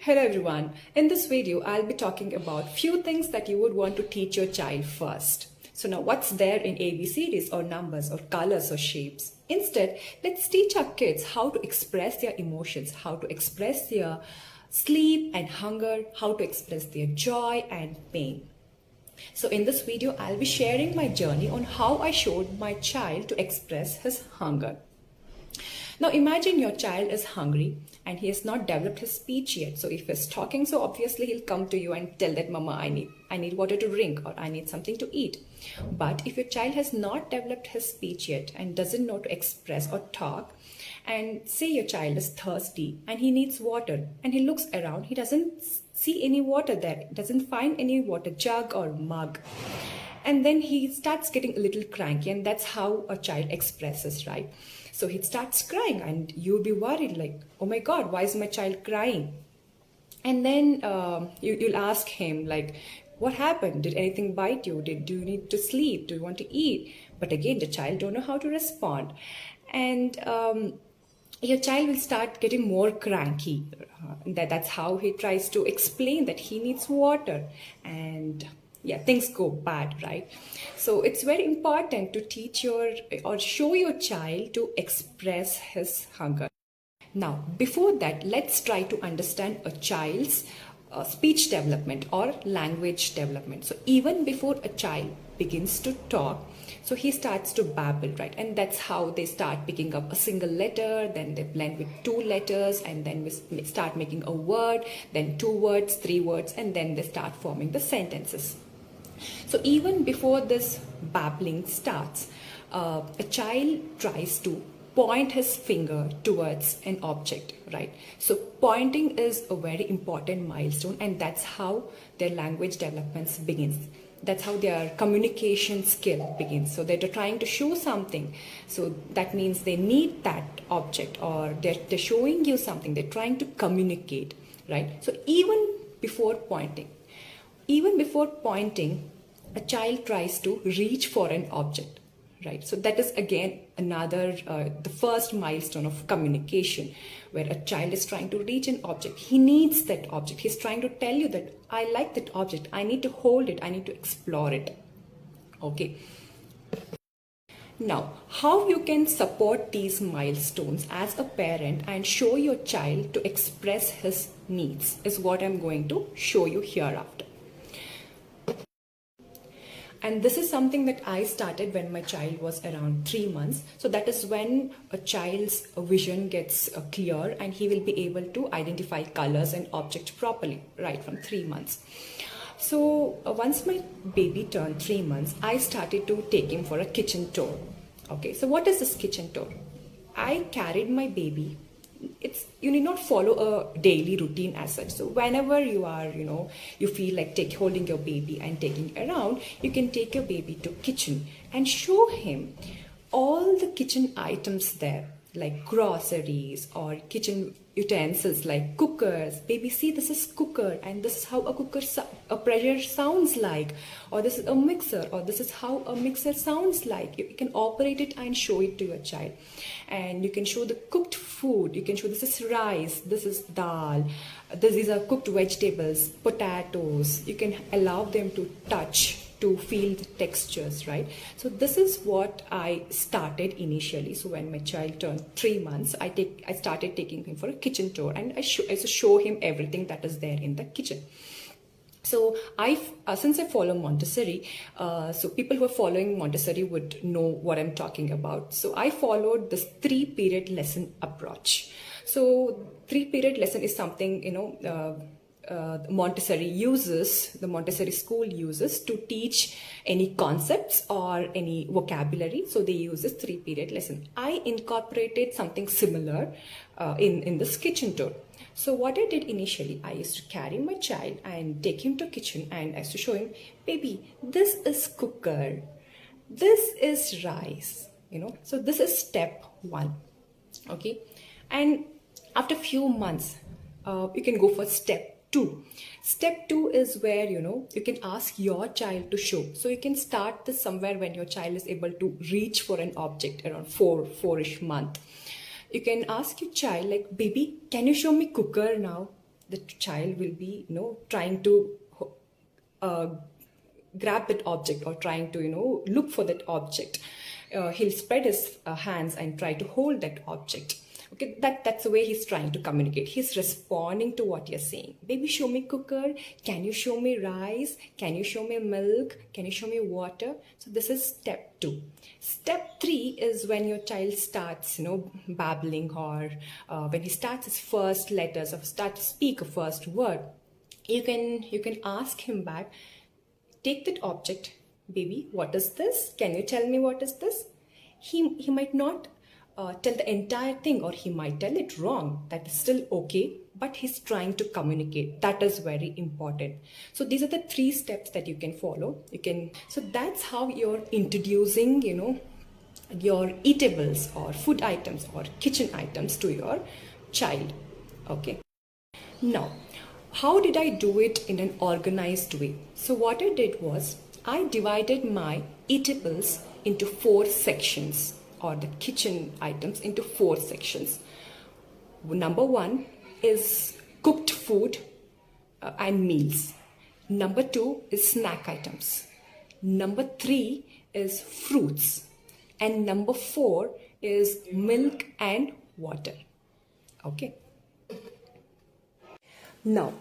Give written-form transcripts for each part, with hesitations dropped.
Hello everyone. In this video, I'll be talking about few things that you would want to teach your child first. So now what's there in ABCDs or numbers or colors or shapes? Instead, let's teach our kids how to express their emotions, how to express their sleep and hunger, how to express their joy and pain. So in this video, I'll be sharing my journey on how I showed my child to express his hunger. Now imagine your child is hungry and he has not developed his speech yet. So if he's talking, so obviously he'll come to you and tell that mama, I need water to drink or I need something to eat. But if your child has not developed his speech yet and doesn't know to express or talk, and say your child is thirsty and he needs water and he looks around, he doesn't see any water there, doesn't find any water jug or mug. And then he starts getting a little cranky, and that's how a child expresses, right? So he starts crying and you'll be worried like, oh my God, why is my child crying? And then you'll ask him like, what happened? Did anything bite you? Do you need to sleep? Do you want to eat? But again, the child don't know how to respond. And your child will start getting more cranky. That's how he tries to explain that he needs water. And yeah, things go bad, right? So it's very important to teach or show your child to express his hunger. Now, before that, let's try to understand a child's speech development or language development. So even before a child begins to talk, so he starts to babble, right? And that's how they start picking up a single letter, then they blend with two letters, and then we start making a word, then two words, three words, and then they start forming the sentences. So even before this babbling starts, a child tries to point his finger towards an object, right? So pointing is a very important milestone, and that's how their language development begins. That's how their communication skill begins. So they're trying to show something. So that means they need that object, or they're showing you something. They're trying to communicate, right? So even before pointing, a child tries to reach for an object, right? So that is again another, the first milestone of communication, where a child is trying to reach an object. He needs that object. He's trying to tell you that I like that object. I need to hold it. I need to explore it. Okay. Now, how you can support these milestones as a parent and show your child to express his needs is what I'm going to show you hereafter. And this is something that I started when my child was around 3 months. So that is when a child's vision gets clear and he will be able to identify colors and objects properly, right from 3 months. So once my baby turned 3 months, I started to take him for a kitchen tour. Okay, so what is this kitchen tour? I carried my baby. You need not follow a daily routine as such. So whenever you are, you feel like holding your baby and taking around, you can take your baby to kitchen and show him all the kitchen items there, like groceries or kitchen utensils like cookers. Baby, see, this is cooker, and this is how a pressure sounds like, or this is a mixer, or this is how a mixer sounds like. You can operate it and show it to your child. And you can show the cooked food. You can show this is rice, this is dal, these are cooked vegetables, potatoes. You can allow them to touch, to feel the textures, right? So this is what I started initially. So when my child turned 3 months, I started taking him for a kitchen tour, and I show him everything that is there in the kitchen. So since I follow Montessori, so people who are following Montessori would know what I'm talking about. So I followed this 3-period lesson approach. So 3-period lesson is something, the Montessori school uses to teach any concepts or any vocabulary. So they use this 3-period lesson. I incorporated something similar in this kitchen tour. So what I did initially, I used to carry my child and take him to kitchen, and I used to show him, baby, this is cooker, this is rice, So this is step 1, okay? And after few months, you can go for step 2. Step 2 is where, you can ask your child to show. So you can start this somewhere when your child is able to reach for an object around 4-ish month. You can ask your child like, baby, can you show me cooker now? the child will be, trying to uh, grab that object or trying to, look for that object. He'll spread his hands and try to hold that object. Okay, that's the way he's trying to communicate. He's responding to what you're saying. Baby, show me cooker. Can you show me rice? Can you show me milk? Can you show me water? So this is step 2. Step 3 is when your child starts, babbling, or when he starts his first letters or start to speak a first word. You can ask him back, take that object, baby, what is this? Can you tell me what is this? He might not tell the entire thing, or he might tell it wrong. That is still okay, but he's trying to communicate. That is very important. So these are the 3 steps that you can follow. So that's how you're introducing, your eatables or food items or kitchen items to your child. Okay. Now, how did I do it in an organized way? So what I did was I divided my eatables into 4 sections, or the kitchen items into 4 sections. Number 1 is cooked food and meals. Number 2 is snack items. Number 3 is fruits. And number 4 is milk and water. Okay. Now,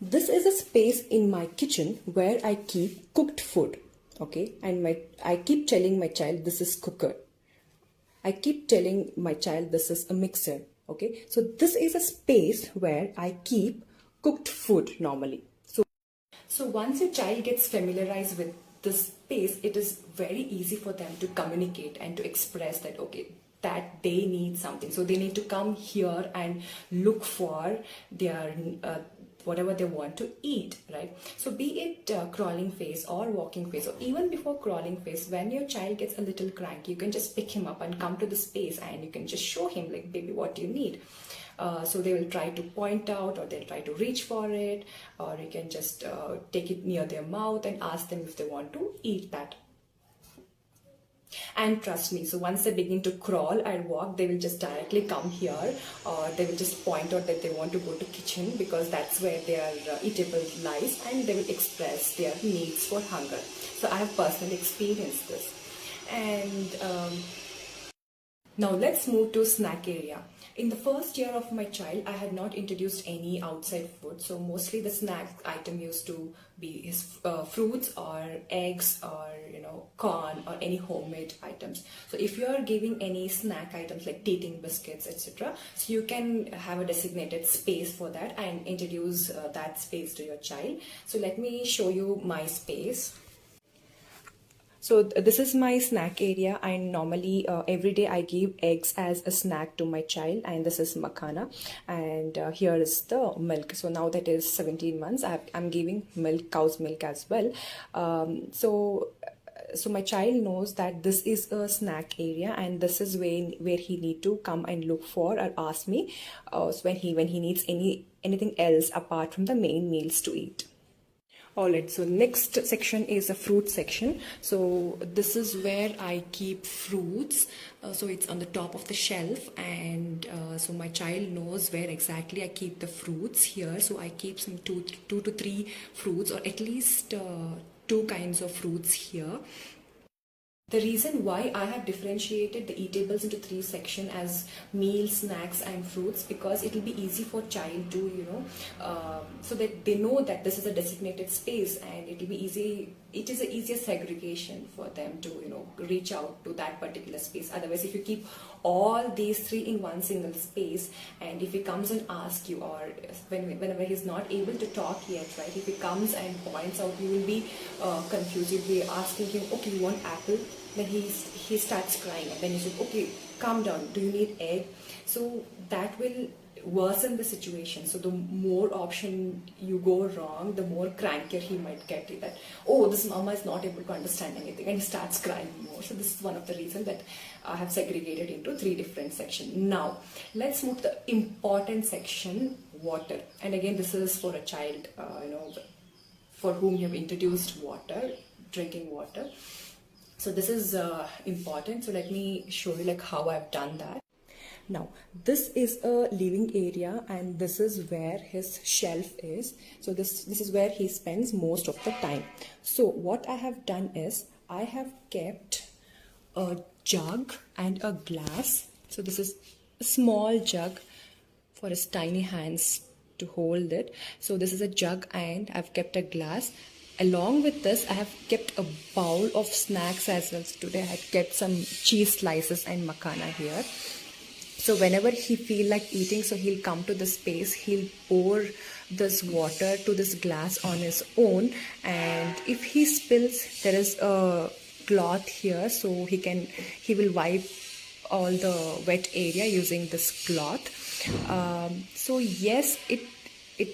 this is a space in my kitchen where I keep cooked food. Okay. And I keep telling my child this is cooker. I keep telling my child this is a mixer. Okay. So this is a space where I keep cooked food normally. So once your child gets familiarized with this space, it is very easy for them to communicate and to express that, okay, that they need something. So they need to come here and look for their whatever they want to eat, right? So be it crawling phase or walking phase, or even before crawling phase, when your child gets a little cranky, you can just pick him up and come to the space and you can just show him, like, baby, what do you need? So they will try to point out, or they'll try to reach for it, or you can just take it near their mouth and ask them if they want to eat that. And trust me, so once they begin to crawl and walk, they will just directly come here, or they will just point out that they want to go to kitchen, because that's where their eatable lies, and they will express their needs for hunger. So I have personally experienced this. And now let's move to snack area. In the first year of my child, I had not introduced any outside food. So mostly the snack item used to be his fruits or eggs or, corn or any homemade items. So if you are giving any snack items like teething biscuits, etc., so you can have a designated space for that and introduce that space to your child. So let me show you my space. So this is my snack area, and normally every day I give eggs as a snack to my child, and this is makhana, and here is the milk. So now that is 17 months, I'm giving milk, cow's milk as well. So my child knows that this is a snack area, and this is where he need to come and look for or ask me so when he needs anything else apart from the main meals to eat. Alright, so next section is a fruit section. So this is where I keep fruits. So it's on the top of the shelf, and so my child knows where exactly I keep the fruits here. So I keep some two to three fruits, or at least 2 kinds of fruits here. The reason why I have differentiated the eatables into 3 sections as meals, snacks and fruits, because it will be easy for child to, so that they know that this is a designated space, and it will be easy. It is an easier segregation for them to, reach out to that particular space. Otherwise, if you keep all these 3 in one single space, and if he comes and asks you, or whenever he's not able to talk yet, right, if he comes and points out, you will be confused. You'll be asking him, okay, you want apple? Then he starts crying, and then you say, okay, calm down, do you need egg? So that will worsen the situation. So the more option you go wrong, the more crankier he might get. That, oh, this mama is not able to understand anything, and he starts crying more. So this is one of the reasons that I have segregated into 3 different sections. Now let's move to the important section, water. And again, this is for a child, for whom you have introduced water, drinking water. So this is important. So let me show you how I've done that. Now, this is a living area and this is where his shelf is. So this is where he spends most of the time. So what I have done is I have kept a jug and a glass. So this is a small jug for his tiny hands to hold it. So this is a jug and I've kept a glass. Along with this, I have kept a bowl of snacks as well. So today I have kept some cheese slices and makana here. So whenever he feel like eating, so he'll come to the space, he'll pour this water to this glass on his own, and if he spills, there is a cloth here, so he will wipe all the wet area using this cloth. So yes, it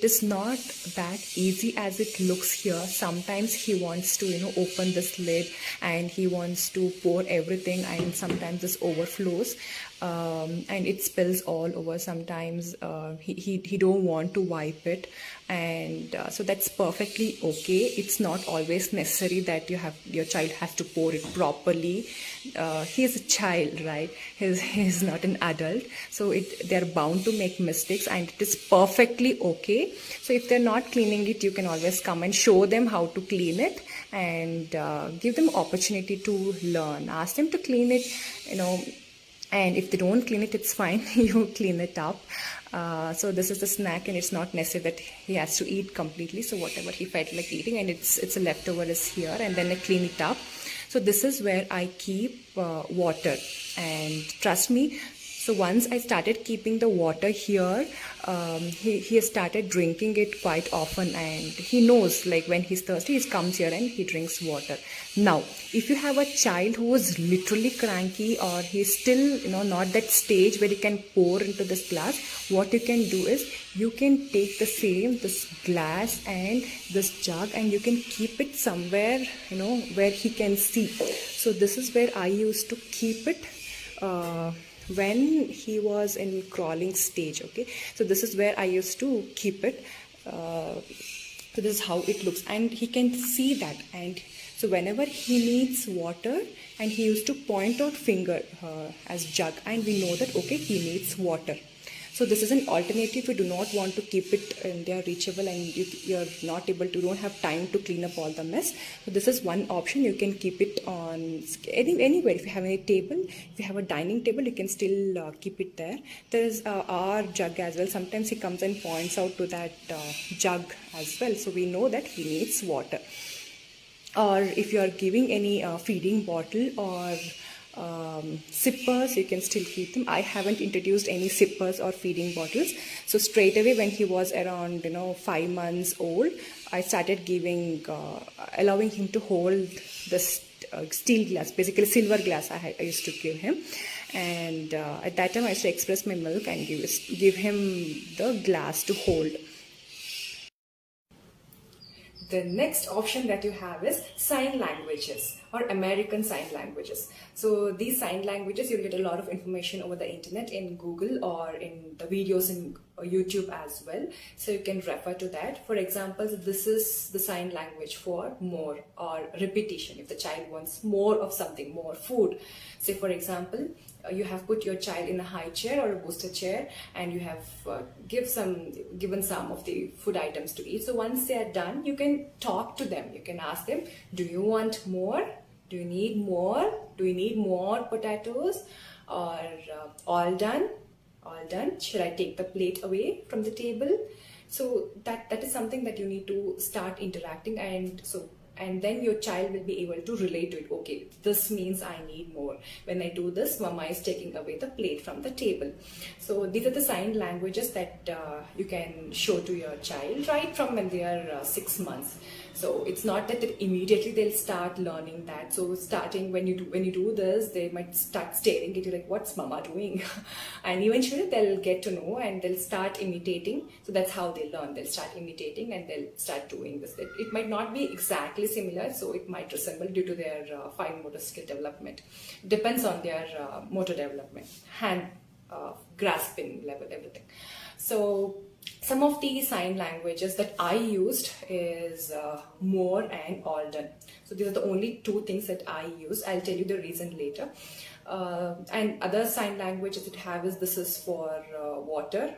is not that easy as it looks here. Sometimes he wants to open this lid and he wants to pour everything, and sometimes this overflows and it spills all over. Sometimes he don't want to wipe it, and so that's perfectly okay. It's not always necessary that your child has to pour it properly. He is a child, right? He's not an adult, so they're bound to make mistakes, and it is perfectly okay. So if they're not cleaning it, you can always come and show them how to clean it, and give them opportunity to learn. Ask them to clean it, and if they don't clean it, it's fine. You clean it up. So this is the snack, and it's not necessary that he has to eat completely. So whatever he felt like eating, and it's a leftover is here, and then I clean it up. So this is where I keep water, and trust me, so once I started keeping the water here, he has started drinking it quite often, and he knows like when he's thirsty, he comes here and he drinks water. Now, if you have a child who is literally cranky, or he's still not that stage where he can pour into this glass, what you can do is you can take this glass and this jug, and you can keep it somewhere where he can see. So this is where I used to keep it when he was in crawling stage. Okay, so this is where I used to keep it. So this is how it looks, and he can see that. And so whenever he needs water, and he used to point out finger as jug, and we know that okay, he needs water. So this is an alternative if you do not want to keep it in their reachable, and you're not able to, don't have time to clean up all the mess. So this is one option. You can keep it on anywhere. If you have any table, if you have a dining table, you can still keep it there. There is our jug as well. Sometimes he comes and points out to that jug as well. So we know that he needs water. Or if you are giving any feeding bottle or sippers, you can still keep them. I haven't introduced any sippers or feeding bottles. So straight away when he was around 5 months old, I started giving allowing him to hold this steel glass, basically silver glass I used to give him. And at that time I used to express my milk and give him the glass to hold. The next option that you have is sign languages or American Sign Languages. So these sign languages, you'll get a lot of information over the internet in Google or in the videos in YouTube as well. So you can refer to that. For example, this is the sign language for more or repetition. If the child wants more of something, more food. Say for example, you have put your child in a high chair or a booster chair, and you have given some of the food items to eat. So once they are done, you can talk to them. You can ask them, do you want more? Do you need more? Do you need more potatoes? Or all done? All done. Should I take the plate away from the table? So that is something that you need to start interacting, and then your child will be able to relate to it. Okay, this means I need more. When I do this, mama is taking away the plate from the table. So these are the sign languages that you can show to your child right from when they are 6 months. So it's not that immediately they'll start learning that. So starting when you do this, they might start staring at you like, what's mama doing? And eventually they'll get to know and they'll start imitating. So that's how they learn. They'll start imitating and they'll start doing this. It might not be exactly similar, so it might resemble due to their fine motor skill development. Depends on their motor development, hand grasping level, everything. So some of the sign languages that I used is more and all done. So these are the only two things that I use. I'll tell you the reason later. And other sign language that it have is this is for water.